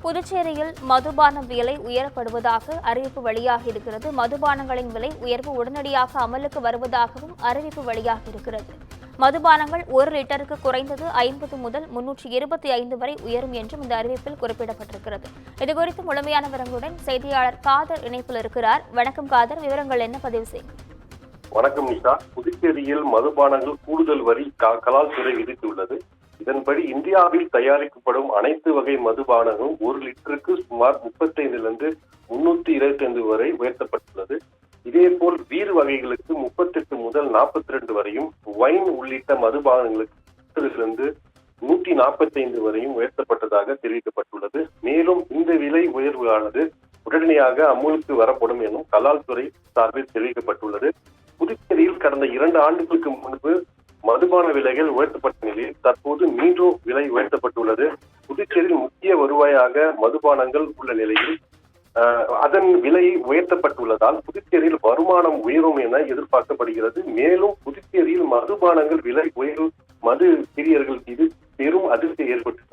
புதுச்சேரியில் மதுபான விலை உயரப்படுவதாக அறிவிப்பு வெளியாகியிருக்கிறது. மதுபானங்களின் விலை உயர்வு உடனடியாக அமலுக்கு வருவதாகவும் அறிவிப்பு வெளியாகியிருக்கிறது. மதுபானங்கள் 1 லிட்டருக்கு குறைந்தது 50 முதல் 325 வரை உயரும் என்றும் இந்த அறிவிப்பில் குறிப்பிடப்பட்டிருக்கிறது. இதுகுறித்து முழுமையான விவரங்களுடன் செய்தியாளர் காதர் இணைப்பில் இருக்கிறார். வணக்கம் காதர், விவரங்கள் என்ன பதிவு செய்யும்? வணக்கம் நிஷா. புதுச்சேரியில் மதுபானங்கள் கூடுதல் வரி கலால்துறை விதித்துள்ளது. இதன்படி இந்தியாவில் தயாரிக்கப்படும் அனைத்து வகை மதுபானங்களும் 1 லிட்டருக்கு சுமார் 35 325 வரை உயர்த்தப்பட்டுள்ளது. இதேபோல் பீர் வகைகளுக்கு 38 முதல் 42 வரையும், வைன் உள்ளிட்ட மதுபானங்களுக்கு 145 வரையும் உயர்த்தப்பட்டதாக தெரிவிக்கப்பட்டுள்ளது. மேலும் இந்த விலை உயர்வானது உடனடியாக அமுலுக்கு வரப்படும் எனும் கலால்துறை சார்பில் தெரிவிக்கப்பட்டுள்ளது. புதுச்சேரியில் கடந்த 2 ஆண்டுகளுக்கு முன்பு மதுபான விலைகள் உயர்த்தப்பட்ட நிலையில் தற்போது மீண்டும் விலை உயர்த்தப்பட்டுள்ளது. புதுச்சேரியில் முக்கிய வருவாயாக மதுபானங்கள் உள்ள நிலையில் அதன் விலை உயர்த்தப்பட்டுள்ளதால் புதுச்சேரியில் வருமானம் உயரும் என எதிர்பார்க்கப்படுகிறது. மேலும் புதுச்சேரியில் மதுபானங்கள் விலை உயர்வு மது பிரியர்கள் மீது பெரும் அதிர்ச்சி ஏற்பட்டு